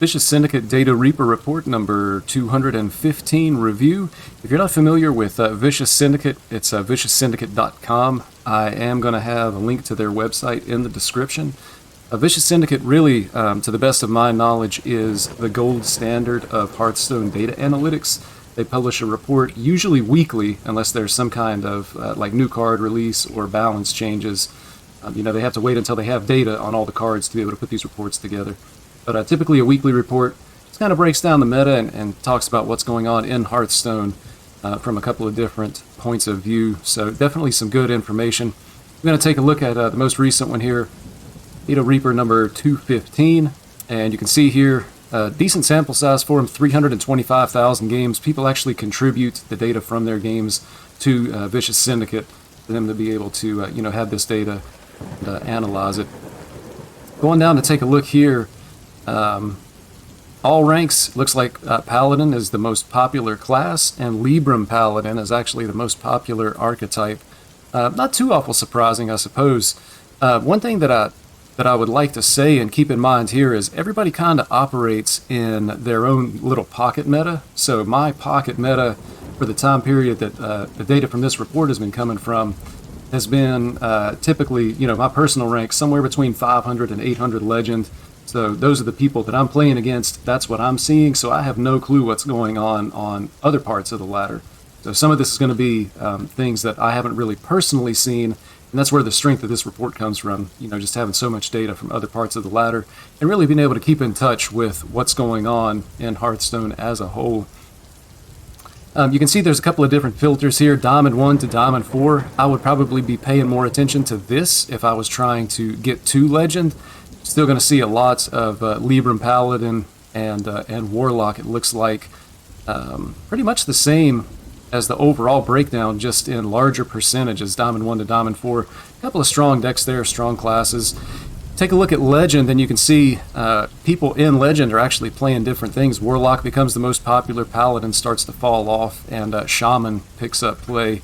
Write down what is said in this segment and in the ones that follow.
Vicious Syndicate Data Reaper Report number 215 review. If you're not familiar with Vicious Syndicate, it's vicioussyndicate.com. I am going to have a link to their website in the description. Vicious Syndicate really, to the best of my knowledge, is the gold standard of Hearthstone data analytics. They publish a report, usually weekly, unless there's some kind of like new card release or balance changes. They have to wait until they have data on all the cards to be able to put these reports together. But typically a weekly report just kind of breaks down the meta and talks about what's going on in Hearthstone from a couple of different points of view. So definitely some good information. I'm going to take a look at the most recent one here, Data Reaper number 215. And you can see here, decent sample size for them, 325,000 games. People actually contribute the data from their games to Vicious Syndicate for them to be able to have this data and analyze it. Going down to take a look here, all ranks, looks like Paladin is the most popular class, and Libram Paladin is actually the most popular archetype. Not too awful surprising, I suppose. One thing that I would like to say and keep in mind here is everybody kind of operates in their own little pocket meta. So my pocket meta for the time period that the data from this report has been coming from has been typically, my personal rank somewhere between 500 and 800 legend. So those are the people that I'm playing against. That's what I'm seeing. So I have no clue what's going on other parts of the ladder. So some of this is going to be things that I haven't really personally seen. And that's where the strength of this report comes from. Just having so much data from other parts of the ladder and really being able to keep in touch with what's going on in Hearthstone as a whole. You can see there's a couple of different filters here, Diamond 1 to Diamond 4. I would probably be paying more attention to this if I was trying to get to Legend. Still going to see a lot of Libram Paladin and Warlock. It looks like pretty much the same as the overall breakdown, just in larger percentages, Diamond 1 to Diamond 4. A couple of strong decks there, strong classes. Take a look at Legend, and you can see people in Legend are actually playing different things. Warlock becomes the most popular, Paladin starts to fall off, and Shaman picks up play.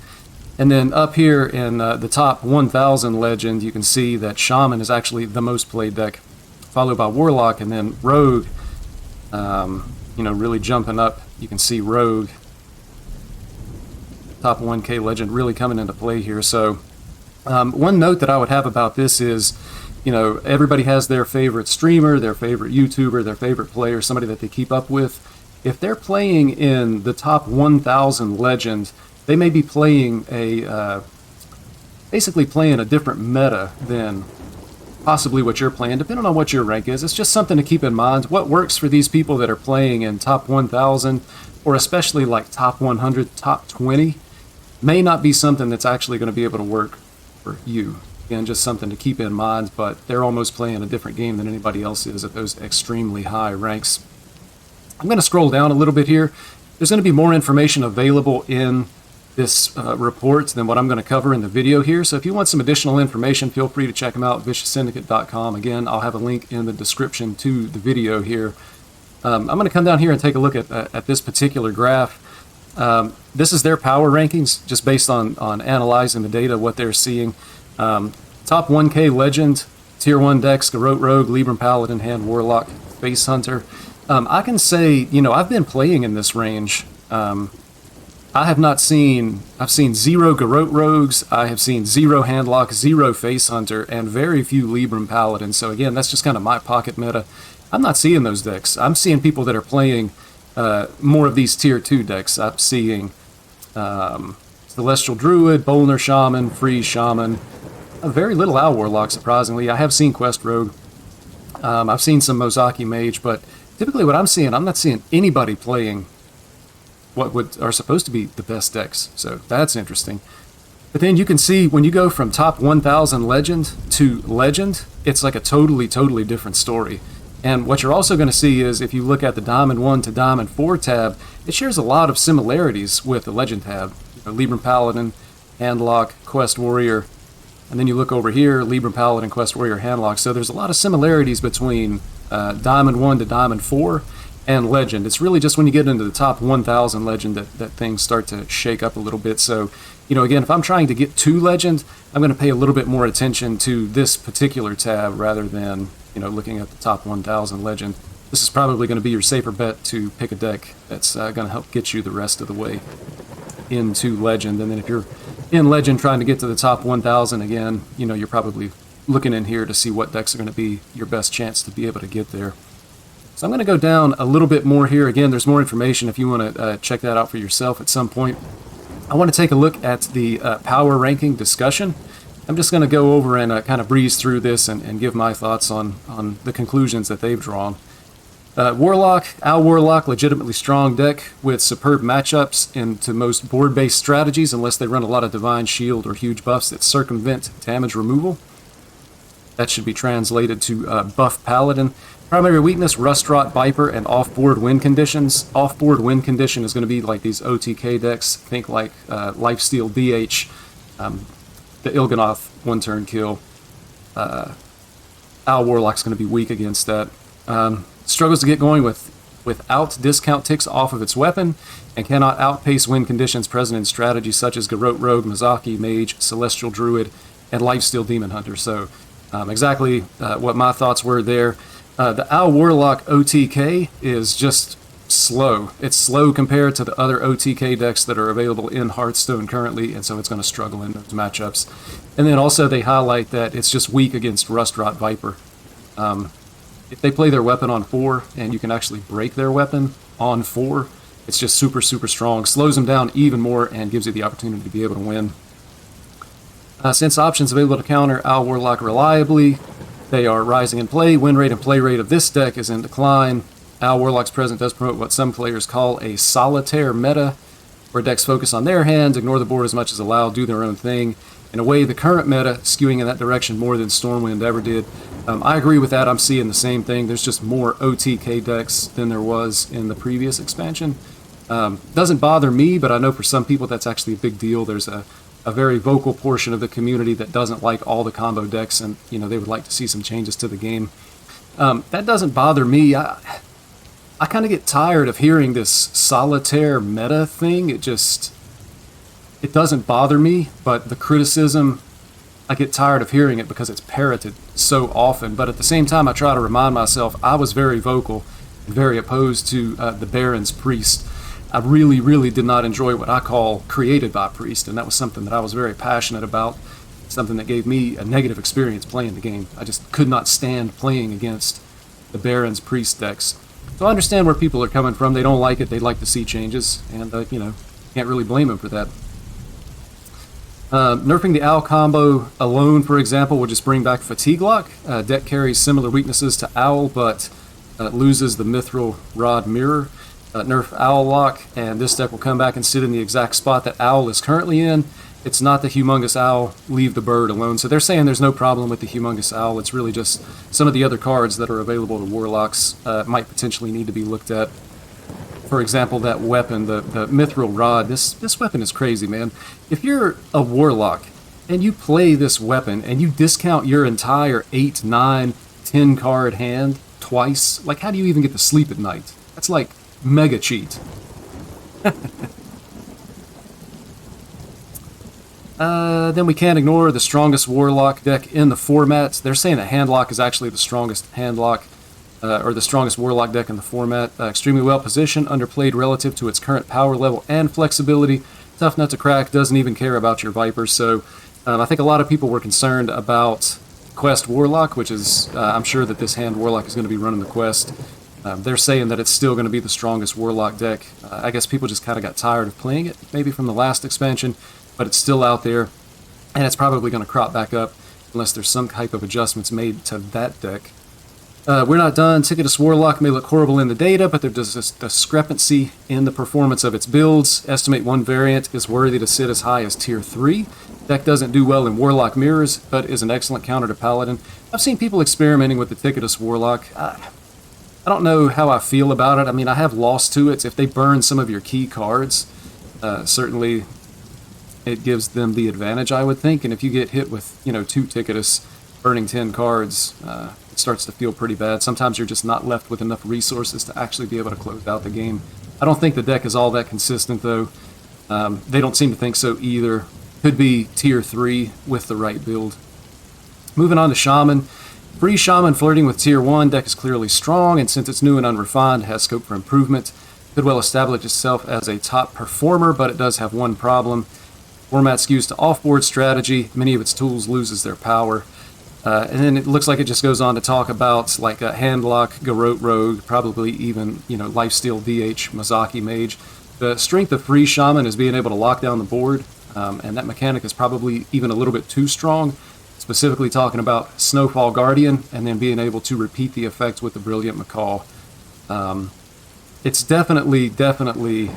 And then up here in the top 1,000 Legend, you can see that Shaman is actually the most played deck, followed by Warlock, and then Rogue, really jumping up. You can see Rogue, top 1K Legend, really coming into play here. So one note that I would have about this is, everybody has their favorite streamer, their favorite YouTuber, their favorite player, somebody that they keep up with. If they're playing in the top 1,000 Legend, they may be playing basically playing a different meta than possibly what you're playing, depending on what your rank is. It's just something to keep in mind. What works for these people that are playing in top 1,000, or especially like top 100, top 20, may not be something that's actually going to be able to work for you. Again, just something to keep in mind, but they're almost playing a different game than anybody else is at those extremely high ranks. I'm going to scroll down a little bit here. There's going to be more information available in this report than what I'm going to cover in the video here. So if you want some additional information, feel free to check them out, vicioussyndicate.com. Again, I'll have a link in the description to the video here. I'm going to come down here and take a look at this particular graph. This is their power rankings, just based on analyzing the data, what they're seeing. Top 1K Legend, Tier 1 decks, Garrote Rogue, Libram Paladin, Hand Warlock, Face Hunter. I can say, I've been playing in this range. I've seen 0 Garrote Rogues, I have seen 0 Handlock, 0 Face Hunter, and very few Libram Paladin. So again, that's just kind of my pocket meta. I'm not seeing those decks. I'm seeing people that are playing more of these Tier 2 decks. I'm seeing Celestial Druid, Bolner Shaman, Freeze Shaman, very little Owl Warlock, surprisingly. I have seen Quest Rogue. I've seen some Mozaki Mage, but typically what I'm not seeing anybody playing what are supposed to be the best decks. So that's interesting. But then you can see when you go from top 1,000 Legend to Legend, it's like a totally different story. And what you're also going to see is if you look at the Diamond 1 to Diamond 4 tab, it shares a lot of similarities with the Legend tab. Libram Paladin, Handlock, Quest Warrior, and then you look over here, Libram Paladin, Quest Warrior, Handlock. So there's a lot of similarities between Diamond 1 to Diamond 4 and Legend. It's really just when you get into the top 1,000 Legend that things start to shake up a little bit. So, again, if I'm trying to get to Legend, I'm going to pay a little bit more attention to this particular tab rather than, looking at the top 1,000 Legend. this is probably going to be your safer bet to pick a deck that's going to help get you the rest of the way into Legend. And then if you're in Legend trying to get to the top 1,000 again, you know, you're probably looking in here to see what decks are going to be your best chance to be able to get there. So I'm going to go down a little bit more here. Again, there's more information if you want to check that out for yourself at some point. I want to take a look at the power ranking discussion. I'm just going to go over and kind of breeze through this and give my thoughts on the conclusions that they've drawn. Warlock, Owl Warlock, legitimately strong deck with superb matchups into most board-based strategies unless they run a lot of Divine Shield or huge buffs that circumvent damage removal. That should be translated to buff Paladin. Primary weakness, Rust Rot, Viper, and off-board win conditions. Off-board win condition is going to be like these OTK decks. Think like Lifesteal BH, the Il'gynoth one-turn kill. Owl Warlock's going to be weak against that. Struggles to get going without discount ticks off of its weapon, and cannot outpace win conditions present in strategies such as Garrote Rogue, Mizaki, Mage, Celestial Druid, and Lifesteal Demon Hunter. So exactly what my thoughts were there. The Owl Warlock OTK is just slow. It's slow compared to the other OTK decks that are available in Hearthstone currently, and so it's going to struggle in those matchups. And then also they highlight that it's just weak against Rust Rot Viper. If they play their weapon on 4, and you can actually break their weapon on 4, it's just super, super strong. Slows them down even more and gives you the opportunity to be able to win. Since options available to counter Owl Warlock reliably, they are rising in play. Win rate and play rate of this deck is in decline. Owl Warlock's presence does promote what some players call a solitaire meta, where decks focus on their hands, ignore the board as much as allowed, do their own thing. In a way, the current meta skewing in that direction more than Stormwind ever did. I agree with that. I'm seeing the same thing. There's just more OTK decks than there was in the previous expansion. Doesn't bother me, but I know for some people that's actually a big deal. There's a very vocal portion of the community that doesn't like all the combo decks, and you know they would like to see some changes to the game. That doesn't bother me. I kind of get tired of hearing this solitaire meta thing. It doesn't bother me, but the criticism, I get tired of hearing it because it's parroted so often. But at the same time, I try to remind myself I was very vocal and very opposed to the Baron's Priest. I really, really did not enjoy what I call created by Priest, and that was something that I was very passionate about, something that gave me a negative experience playing the game. I just could not stand playing against the Baron's Priest decks. So I understand where people are coming from. They don't like it. They'd like to see changes, and, you know, can't really blame them for that. Nerfing the Owl combo alone, for example, will just bring back Fatigue Lock. Deck carries similar weaknesses to Owl, but loses the Mithril Rod Mirror. Nerf Owl Lock, and this deck will come back and sit in the exact spot that Owl is currently in. It's not the Humongous Owl, leave the bird alone. So they're saying there's no problem with the Humongous Owl. It's really just some of the other cards that are available to Warlocks might potentially need to be looked at. For example, that weapon, the Mithril Rod, this weapon is crazy, man. If you're a Warlock and you play this weapon and you discount your entire 8, 9, 10 card hand twice, like how do you even get to sleep at night? That's like mega cheat. Then we can't ignore the strongest Warlock deck in the format. They're saying that Handlock is actually the strongest Handlock, or the strongest Warlock deck in the format. Extremely well positioned, underplayed relative to its current power level and flexibility. Tough nut to crack, doesn't even care about your Vipers. So I think a lot of people were concerned about Quest Warlock, which is, I'm sure that this hand Warlock is going to be running the Quest. They're saying that it's still going to be the strongest Warlock deck. I guess people just kind of got tired of playing it, maybe from the last expansion, but it's still out there, and it's probably going to crop back up unless there's some type of adjustments made to that deck. We're not done. Ticketus Warlock may look horrible in the data, but there's a discrepancy in the performance of its builds. Estimate one variant is worthy to sit as high as Tier 3. Deck doesn't do well in Warlock Mirrors, but is an excellent counter to Paladin. I've seen people experimenting with the Ticketus Warlock. I don't know how I feel about it. I mean, I have lost to it. If they burn some of your key cards, certainly it gives them the advantage, I would think. And if you get hit with, 2 Ticketus burning 10 cards, it starts to feel pretty bad. Sometimes you're just not left with enough resources to actually be able to close out the game. I don't think the deck is all that consistent, though. They don't seem to think so either. Could be Tier 3 with the right build. Moving on to Shaman. Free Shaman flirting with Tier 1 deck is clearly strong, and since it's new and unrefined, has scope for improvement. Could well establish itself as a top performer, but it does have one problem. Format skews to off-board strategy. Many of its tools loses their power. And then it looks like it just goes on to talk about like a Handlock, Garrote Rogue, probably even, Lifesteal DH, Mizaki Mage. The strength of Free Shaman is being able to lock down the board, and that mechanic is probably even a little bit too strong. Specifically talking about Snowfall Guardian, and then being able to repeat the effect with the Brilliant Macaw. It's definitely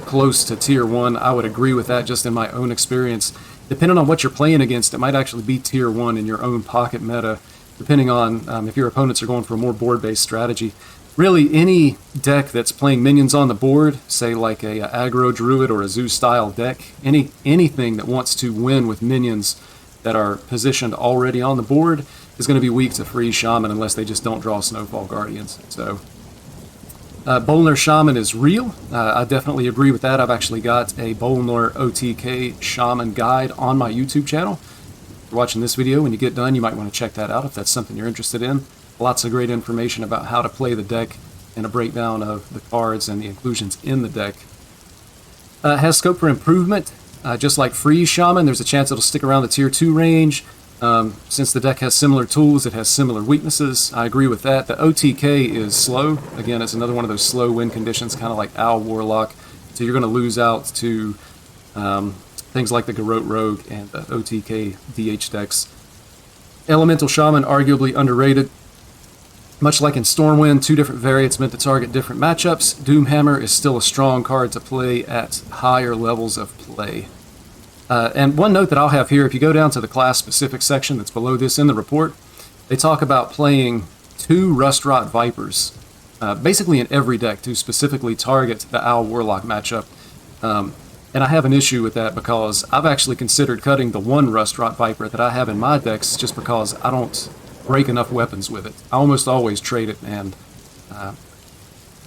close to Tier 1. I would agree with that just in my own experience. Depending on what you're playing against, it might actually be Tier 1 in your own pocket meta, depending on if your opponents are going for a more board-based strategy. Really, any deck that's playing minions on the board, say like a aggro Druid or a Zoo-style deck, anything that wants to win with minions that are positioned already on the board is going to be weak to Free Shaman unless they just don't draw Snowfall Guardians. So, Bolnar Shaman is real. I definitely agree with that. I've actually got a Bolnar OTK Shaman guide on my YouTube channel. If you're watching this video, when you get done, you might want to check that out if that's something you're interested in. Lots of great information about how to play the deck and a breakdown of the cards and the inclusions in the deck. Has scope for improvement. Just like Free Shaman, there's a chance it'll stick around the Tier 2 range. Since the deck has similar tools, it has similar weaknesses. I agree with that. The OTK is slow. Again, it's another one of those slow win conditions, kind of like Owl Warlock. So you're going to lose out to things like the Garrote Rogue and the OTK DH decks. Elemental Shaman, arguably underrated. Much like in Stormwind, two different variants meant to target different matchups. Doomhammer is still a strong card to play at higher levels of play. And one note that I'll have here, if you go down to the class-specific section that's below this in the report, they talk about playing 2 Rustrot Vipers, basically in every deck, to specifically target the Owl Warlock matchup. And I have an issue with that because I've actually considered cutting the 1 Rustrot Viper that I have in my decks just because I don't break enough weapons with it. I almost always trade it, and it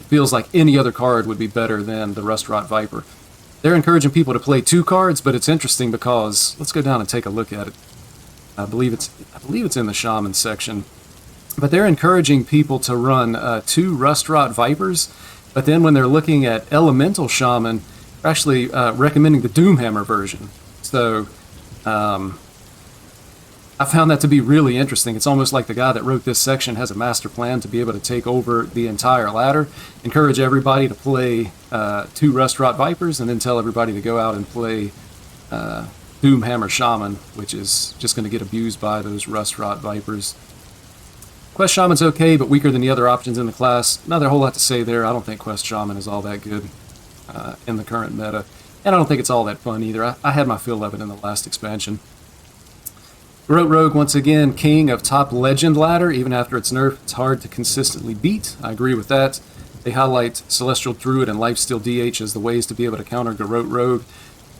feels like any other card would be better than the Rustrot Viper. They're encouraging people to play 2 cards, but it's interesting because let's go down and take a look at it. I believe it's in the Shaman section, but they're encouraging people to run 2 Rustrot Vipers. But then when they're looking at Elemental Shaman, they're actually recommending the Doomhammer version. So I found that to be really interesting. It's almost like the guy that wrote this section has a master plan to be able to take over the entire ladder, encourage everybody to play 2 Rustrot Vipers, and then tell everybody to go out and play Doomhammer Shaman, which is just going to get abused by those Rustrot Vipers. Quest Shaman's okay, but weaker than the other options in the class. Not a whole lot to say there. I don't think Quest Shaman is all that good in the current meta, and I don't think it's all that fun either. I had my fill of it in the last expansion. Garrote Rogue, once again, king of top legend ladder. Even after its nerf, it's hard to consistently beat. I agree with that. They highlight Celestial Druid and Lifesteal DH as the ways to be able to counter Garrote Rogue.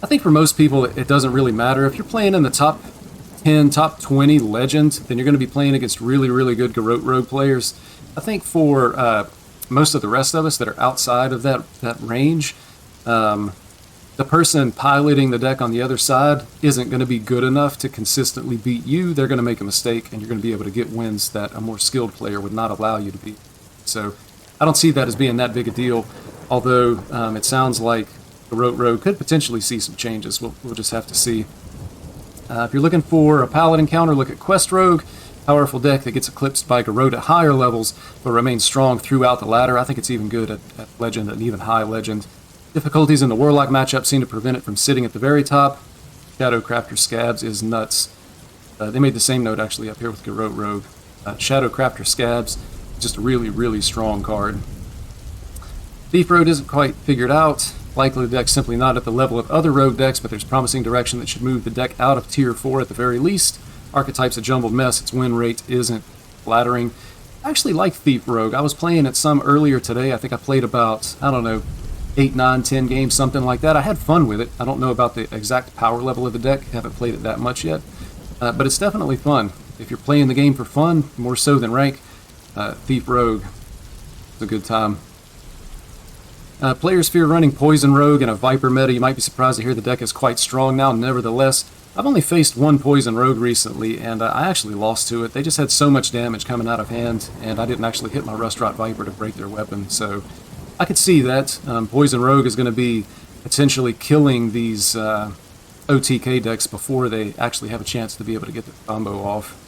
I think for most people, it doesn't really matter. If you're playing in the top 10, top 20 legend, then you're going to be playing against really, really good Garrote Rogue players. I think for most of the rest of us that are outside of that range, the person piloting the deck on the other side isn't going to be good enough to consistently beat you. They're going to make a mistake, and you're going to be able to get wins that a more skilled player would not allow you to beat. So I don't see that as being that big a deal, although it sounds like Garrote Rogue could potentially see some changes. We'll just have to see. If you're looking for a paladin counter, look at Quest Rogue. Powerful deck that gets eclipsed by Garrote at higher levels, but remains strong throughout the ladder. I think it's even good at legend and even high legend. Difficulties in the Warlock matchup seem to prevent it from sitting at the very top. Shadowcrafter Scabs is nuts. They made the same note actually up here with Garrote Rogue. Shadowcrafter Scabs, just a really, really strong card. Thief Road isn't quite figured out. Likely the deck's simply not at the level of other rogue decks, but there's promising direction that should move the deck out of Tier 4 at the very least. Archetype's a jumbled mess. Its win rate isn't flattering. I actually like Thief Rogue. I was playing it some earlier today. I think I played about, 8, 9, 10 games, something like that. I had fun with it. I don't know about the exact power level of the deck. Haven't played it that much yet. But it's definitely fun. If you're playing the game for fun, more so than rank, Thief Rogue is a good time. Players fear running Poison Rogue in a Viper meta. You might be surprised to hear the deck is quite strong now. Nevertheless, I've only faced one Poison Rogue recently, and I actually lost to it. They just had so much damage coming out of hand, and I didn't actually hit my Rustrot Viper to break their weapon, so I could see that. Poison Rogue is going to be potentially killing these OTK decks before they actually have a chance to be able to get the combo off.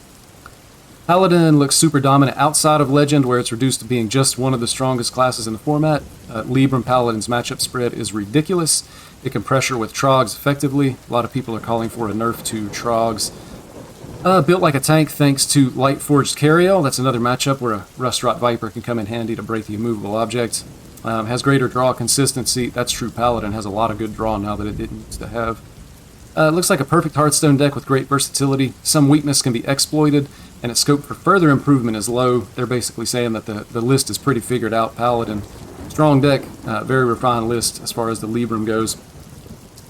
Paladin looks super dominant outside of Legend, where it's reduced to being just one of the strongest classes in the format. Libram Paladin's matchup spread is ridiculous. It can pressure with Trogs effectively. A lot of people are calling for a nerf to Trogs. Built like a tank thanks to Light Forged Cariel. That's another matchup where a Rustrot Viper can come in handy to break the immovable object. Has greater draw consistency. That's true. Paladin has a lot of good draw now that it didn't used to have. Looks like a perfect Hearthstone deck with great versatility. Some weakness can be exploited, and its scope for further improvement is low. They're basically saying that the list is pretty figured out. Paladin, strong deck, very refined list as far as the Libram goes.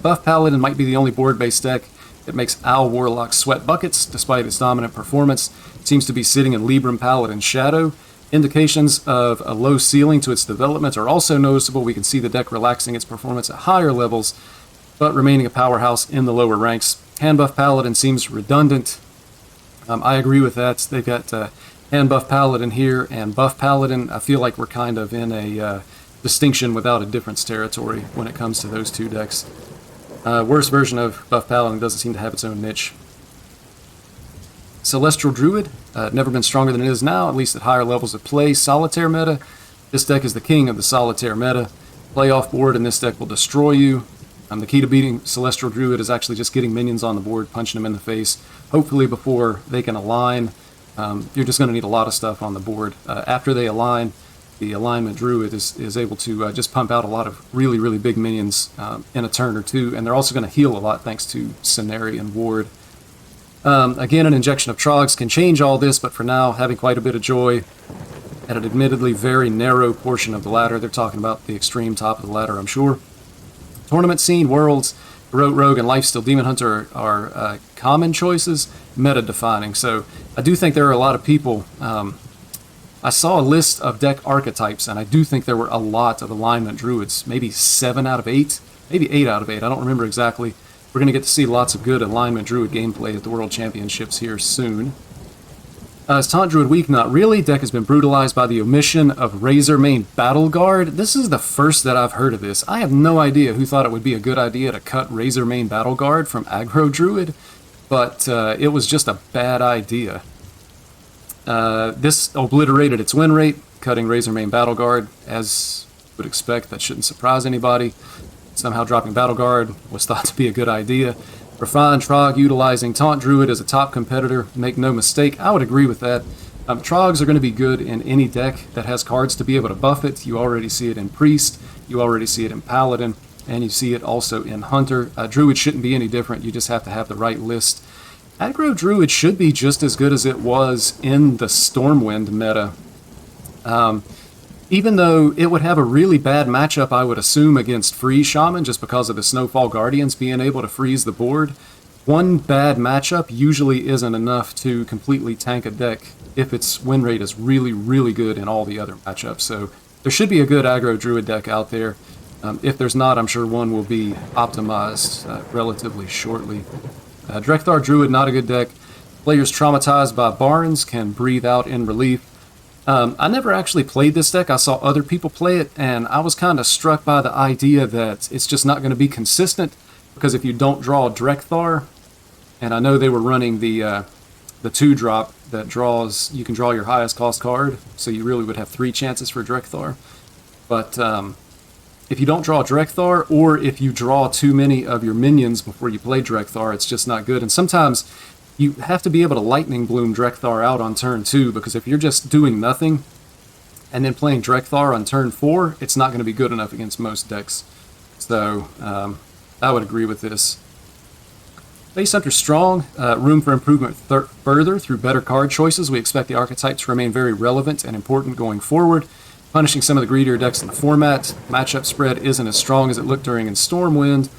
Buff Paladin might be the only board-based deck that makes Owl Warlock sweat buckets, despite its dominant performance. It seems to be sitting in Libram Paladin's shadow. Indications of a low ceiling to its development are also noticeable. We can see the deck relaxing its performance at higher levels, but remaining a powerhouse in the lower ranks. Hand Buff Paladin seems redundant. I agree with that. They've got Hand Buff Paladin here and Buff Paladin. I feel like we're kind of in a distinction without a difference territory when it comes to those two decks. Worst version of Buff Paladin doesn't seem to have its own niche. Celestial Druid, never been stronger than it is now, at least at higher levels of play. Solitaire meta. This deck is the king of the Solitaire meta. Play off board and this deck will destroy you. The key to beating Celestial Druid is actually just getting minions on the board, punching them in the face, hopefully before they can align. You're just going to need a lot of stuff on the board. After they align, the alignment Druid is able to just pump out a lot of really, really big minions in a turn or two, and they're also going to heal a lot thanks to Scenary and Ward. Again, an injection of Trogs can change all this, but for now, having quite a bit of joy at an admittedly very narrow portion of the ladder. They're talking about the extreme top of the ladder, I'm sure. Tournament scene, Worlds, Heroic Rogue, and Lifesteal Demon Hunter are common choices, meta-defining. So I do think there are a lot of people. I saw a list of deck archetypes, and I do think there were a lot of alignment Druids, maybe 7 out of 8, maybe 8 out of 8. I don't remember exactly. We're going to get to see lots of good alignment Druid gameplay at the World Championships here soon. Is Taunt Druid weak? Not really. Deck has been brutalized by the omission of Razormane Battle Guard. This is the first that I've heard of this. I have no idea who thought it would be a good idea to cut Razormane Battle Guard from Aggro Druid, but it was just a bad idea. This obliterated its win rate, cutting Razormane Battle Guard, as you would expect. That shouldn't surprise anybody. Somehow dropping Battle Guard was thought to be a good idea. Refined Trog utilizing Taunt Druid as a top competitor. Make no mistake, I would agree with that. Trogs are going to be good in any deck that has cards to be able to buff it. You already see it in Priest, you already see it in Paladin, and you see it also in Hunter. Druid shouldn't be any different, you just have to have the right list. Aggro Druid should be just as good as it was in the Stormwind meta. Even though it would have a really bad matchup, I would assume, against Freeze Shaman, just because of the Snowfall Guardians being able to freeze the board. One bad matchup usually isn't enough to completely tank a deck if its win rate is really, really good in all the other matchups. So there should be a good aggro Druid deck out there. If there's not, I'm sure one will be optimized relatively shortly. Drekthar Druid, not a good deck. Players traumatized by Barnes can breathe out in relief. I never actually played this deck. I saw other people play it, and I was kind of struck by the idea that it's just not going to be consistent, because if you don't draw Drekthar, and I know they were running the 2-drop that draws, you can draw your highest cost card, so you really would have 3 chances for Drekthar. But if you don't draw Drekthar, or if you draw too many of your minions before you play Drekthar, it's just not good. And sometimes you have to be able to Lightning Bloom Drekthar out on turn 2, because if you're just doing nothing and then playing Drekthar on turn 4, it's not going to be good enough against most decks. So I would agree with this. Face Hunter strong, room for improvement further through better card choices. We expect the archetype to remain very relevant and important going forward, punishing some of the greedier decks in the format. Matchup spread isn't as strong as it looked during in Stormwind,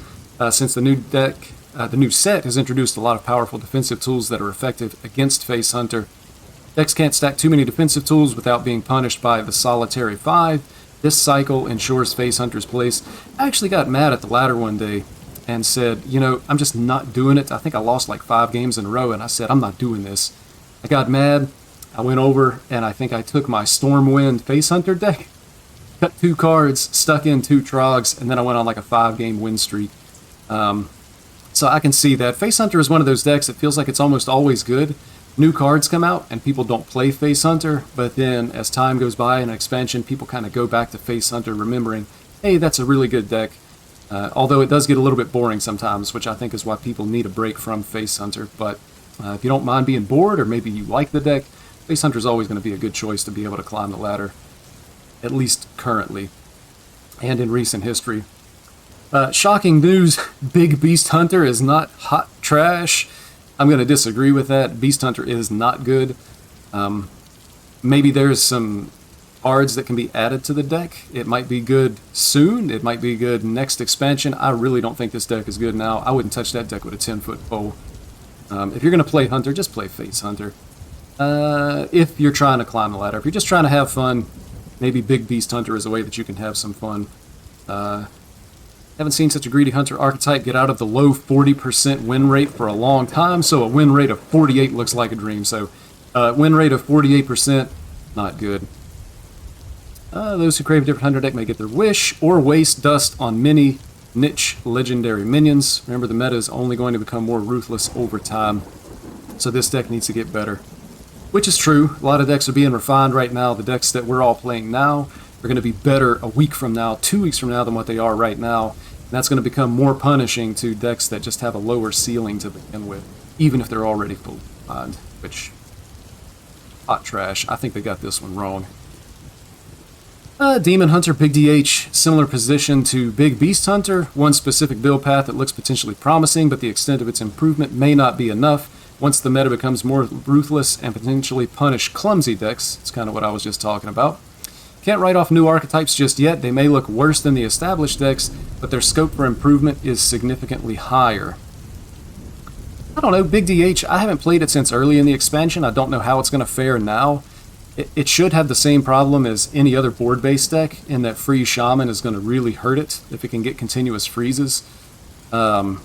since the new set has introduced a lot of powerful defensive tools that are effective against Face Hunter. Decks can't stack too many defensive tools without being punished by the Solitary 5. This cycle ensures Face Hunter's place. I actually got mad at the ladder one day and said, you know, I'm just not doing it. I think I lost like 5 games in a row, and I said, I'm not doing this. I got mad. I went over, and I think I took my Stormwind Face Hunter deck, cut 2 cards, stuck in 2 Trogs, and then I went on like a 5-game win streak. So I can see that. Face Hunter is one of those decks that feels like it's almost always good. New cards come out, and people don't play Face Hunter, but then as time goes by in an expansion, people kind of go back to Face Hunter remembering, hey, that's a really good deck. Although it does get a little bit boring sometimes, which I think is why people need a break from Face Hunter. But if you don't mind being bored, or maybe you like the deck, Face Hunter is always going to be a good choice to be able to climb the ladder, at least currently, and in recent history. Shocking news, Big Beast Hunter is not hot trash. I'm going to disagree with that. Beast Hunter is not good. Maybe there's some cards that can be added to the deck. It might be good soon. It might be good next expansion. I really don't think this deck is good now. I wouldn't touch that deck with a 10-foot pole. If you're going to play Hunter, just play Face Hunter. If you're trying to climb the ladder. If you're just trying to have fun, maybe Big Beast Hunter is a way that you can have some fun. Haven't seen such a greedy Hunter archetype get out of the low 40% win rate for a long time, so a win rate of 48 looks like a dream. So win rate of 48%, not good. Those who crave a different Hunter deck may get their wish, or waste dust on many niche legendary minions. Remember, the meta is only going to become more ruthless over time, so this deck needs to get better. Which is true. A lot of decks are being refined right now. The decks that we're all playing now are going to be better a week from now, 2 weeks from now than what they are right now. And that's going to become more punishing to decks that just have a lower ceiling to begin with, even if they're already fully refined, which, hot trash. I think they got this one wrong. Demon Hunter, Big DH, similar position to Big Beast Hunter. One specific build path that looks potentially promising, but the extent of its improvement may not be enough. Once the meta becomes more ruthless and potentially punish clumsy decks, it's kind of what I was just talking about. Can't write off new archetypes just yet. They may look worse than the established decks, but their scope for improvement is significantly higher. I don't know, Big DH, I haven't played it since early in the expansion. I don't know how it's going to fare now. It should have the same problem as any other board-based deck, in that Freeze Shaman is going to really hurt it if it can get continuous freezes. We're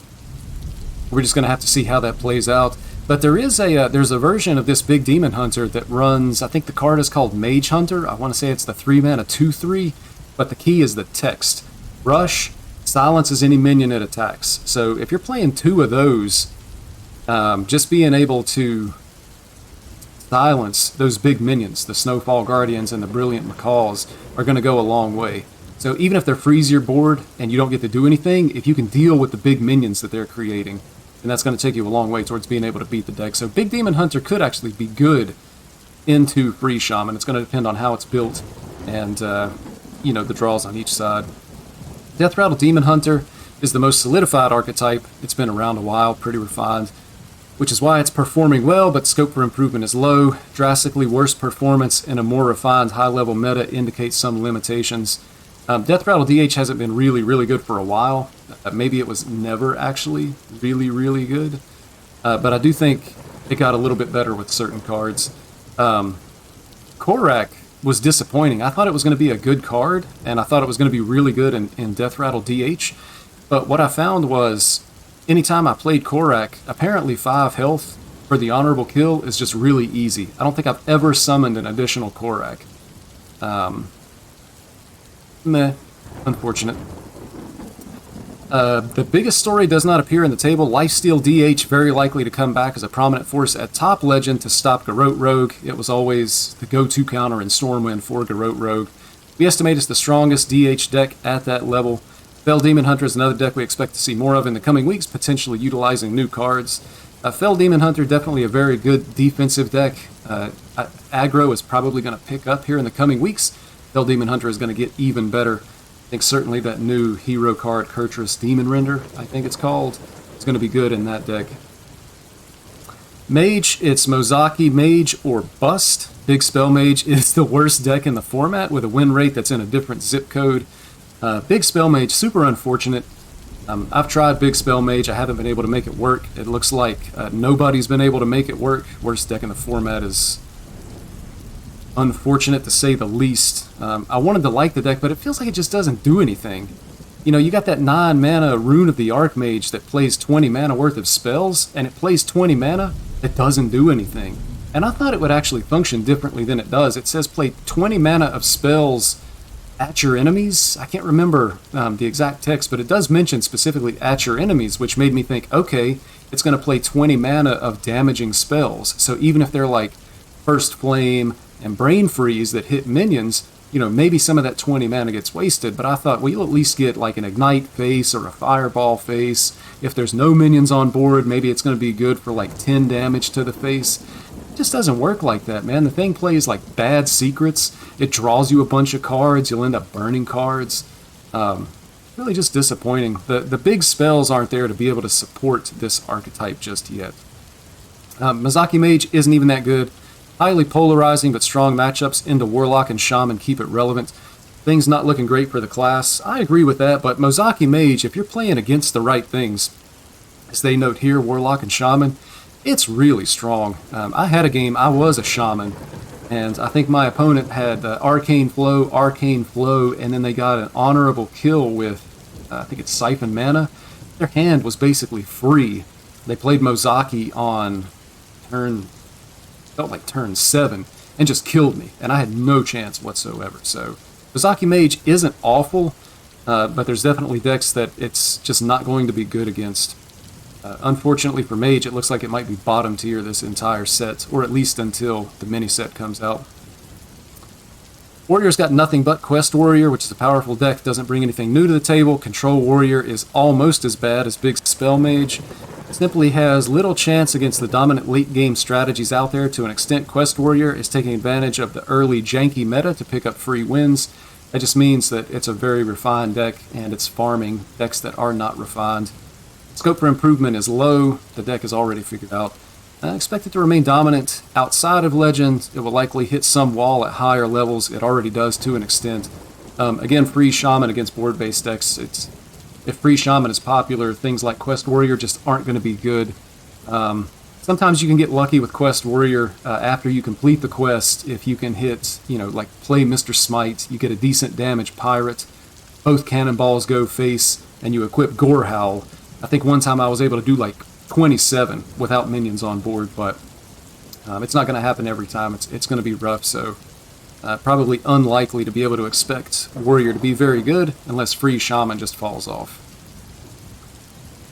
just going to have to see how that plays out. But there's a version of this Big Demon Hunter that runs, I think the card is called Mage Hunter. I want to say it's the 3-mana 2/3, but the key is the text. Rush silences any minion it attacks. So if you're playing 2 of those, just being able to silence those big minions, the Snowfall Guardians and the Brilliant Macaws, are going to go a long way. So even if they're freeze your board and you don't get to do anything, if you can deal with the big minions that they're creating, and that's going to take you a long way towards being able to beat the deck. So Big Demon Hunter could actually be good into Freeze Shaman. It's going to depend on how it's built and, the draws on each side. Death Rattle Demon Hunter is the most solidified archetype. It's been around a while, pretty refined, which is why it's performing well, but scope for improvement is low. Drastically worse performance in a more refined high-level meta indicates some limitations. Death Rattle DH hasn't been really, really good for a while. Maybe it was never actually really, really good. But I do think it got a little bit better with certain cards. Korak was disappointing. I thought it was going to be a good card, and I thought it was going to be really good in Death Rattle DH. But what I found was, anytime I played Korak, apparently 5 health for the honorable kill is just really easy. I don't think I've ever summoned an additional Korak. Meh. Unfortunate. The biggest story does not appear in the table. Lifesteal DH very likely to come back as a prominent force at top legend to stop Garrote Rogue. It was always the go-to counter in Stormwind for Garrote Rogue. We estimate it's the strongest DH deck at that level. Fell Demon Hunter is another deck we expect to see more of in the coming weeks, potentially utilizing new cards. Fell Demon Hunter, definitely a very good defensive deck. Aggro is probably going to pick up here in the coming weeks. Fell Demon Hunter is going to get even better. I think certainly that new hero card, Kurtrus Demon Render, I think it's called, is going to be good in that deck. Mage, it's Mozaki Mage or Bust. Big Spell Mage is the worst deck in the format with a win rate that's in a different zip code. Big Spell Mage, super unfortunate. I've tried Big Spell Mage. I haven't been able to make it work. It looks like nobody's been able to make it work. Worst deck in the format is unfortunate to say the least. I wanted to like the deck, but it feels like it just doesn't do anything. You know, you got that 9 mana Rune of the Archmage that plays 20 mana worth of spells, and it plays 20 mana, it doesn't do anything. And I thought it would actually function differently than it does. It says play 20 mana of spells at your enemies. I can't remember the exact text, but it does mention specifically at your enemies, which made me think, okay, it's going to play 20 mana of damaging spells. So even if they're like First Flame and Brain Freeze that hit minions, you know, maybe some of that 20 mana gets wasted, but I thought, well, you'll at least get like an Ignite face or a Fireball face. If there's no minions on board, maybe it's going to be good for like 10 damage to the face. It just doesn't work like that, man. The thing plays like bad secrets. It draws you a bunch of cards. You'll end up burning cards. Really just disappointing. The big spells aren't there to be able to support this archetype just yet. Mizaki Mage isn't even that good. Highly polarizing but strong matchups into Warlock and Shaman keep it relevant. Things not looking great for the class. I agree with that, but Mozaki Mage, if you're playing against the right things, as they note here, Warlock and Shaman, it's really strong. I had a game, I was a Shaman, and I think my opponent had Arcane Flow, and then they got an honorable kill with, I think it's Siphon Mana. Their hand was basically free. They played Mozaki on felt like turn 7, and just killed me, and I had no chance whatsoever. So Mozaki Mage isn't awful, but there's definitely decks that it's just not going to be good against. Unfortunately for Mage, it looks like it might be bottom tier this entire set, or at least until the mini set comes out. Warrior's got nothing but Quest Warrior, which is a powerful deck, doesn't bring anything new to the table. Control Warrior is almost as bad as Big Spell Mage. Simply has little chance against the dominant late game strategies out there. To an extent, Quest Warrior is taking advantage of the early janky meta to pick up free wins. That just means that it's a very refined deck, and it's farming decks that are not refined. Scope for improvement is low. The deck is already figured out. I expect it to remain dominant outside of Legends. It will likely hit some wall at higher levels. It already does to an extent. Again, free Shaman against board-based decks. If free Shaman is popular, things like Quest Warrior just aren't going to be good. Sometimes you can get lucky with Quest Warrior after you complete the quest. If you can hit, like play Mr. Smite, you get a decent damage Pirate. Both cannonballs go face, and you equip Gore Howl. I think one time I was able to do like 27 without minions on board, but it's not going to happen every time. It's going to be rough, so probably unlikely to be able to expect Warrior to be very good unless free Shaman just falls off.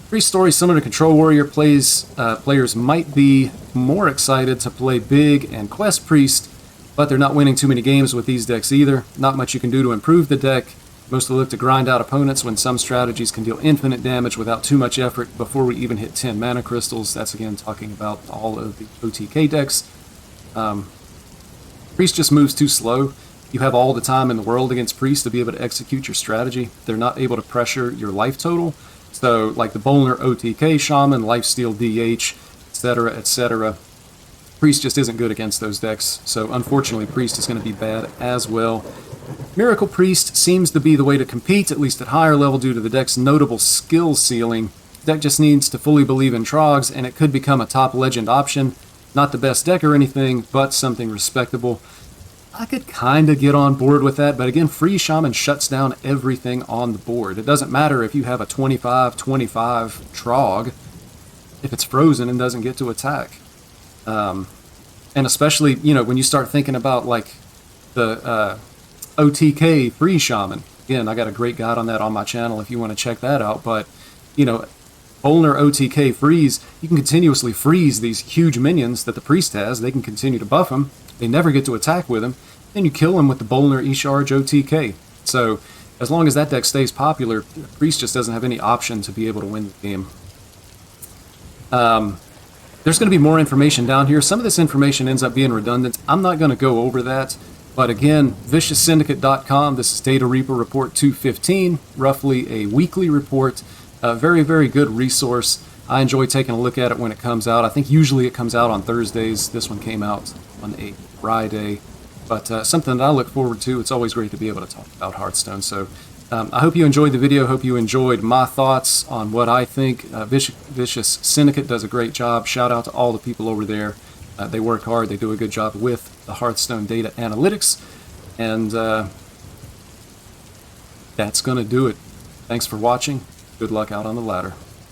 Free story similar to Control Warrior players might be more excited to play Big and Quest Priest, but they're not winning too many games with these decks either. Not much you can do to improve the deck. Mostly look to grind out opponents when some strategies can deal infinite damage without too much effort before we even hit 10 mana crystals. That's again talking about all of the OTK decks. Priest just moves too slow. You have all the time in the world against Priest to be able to execute your strategy. They're not able to pressure your life total. So like the Bolner OTK Shaman, Lifesteal DH, etc., etc. Priest just isn't good against those decks. So unfortunately Priest is going to be bad as well. Miracle Priest seems to be the way to compete, at least at higher level, due to the deck's notable skill ceiling. The deck just needs to fully believe in Trogs, and it could become a top legend option. Not the best deck or anything, but something respectable. I could kind of get on board with that, but again, free Shaman shuts down everything on the board. It doesn't matter if you have a 25-25 Trog, if it's frozen and doesn't get to attack. And especially, when you start thinking about, like, the OTK free Shaman. Again, I got a great guide on that on my channel if you want to check that out, but, Bolner OTK freeze, you can continuously freeze these huge minions that the Priest has. They can continue to buff them. They never get to attack with them. Then you kill them with the Bolner E-Charge OTK. So, as long as that deck stays popular, the Priest just doesn't have any option to be able to win the game. There's going to be more information down here. Some of this information ends up being redundant. I'm not going to go over that. But again, ViciousSyndicate.com, this is Data Reaper Report 215, roughly a weekly report. A very, very good resource. I enjoy taking a look at it when it comes out. I think usually it comes out on Thursdays. This one came out on a Friday. But something that I look forward to. It's always great to be able to talk about Hearthstone. So I hope you enjoyed the video. Hope you enjoyed my thoughts on what I think. Vicious Syndicate does a great job. Shout out to all the people over there. They work hard. They do a good job with the Hearthstone data analytics. And that's going to do it. Thanks for watching. Good luck out on the ladder.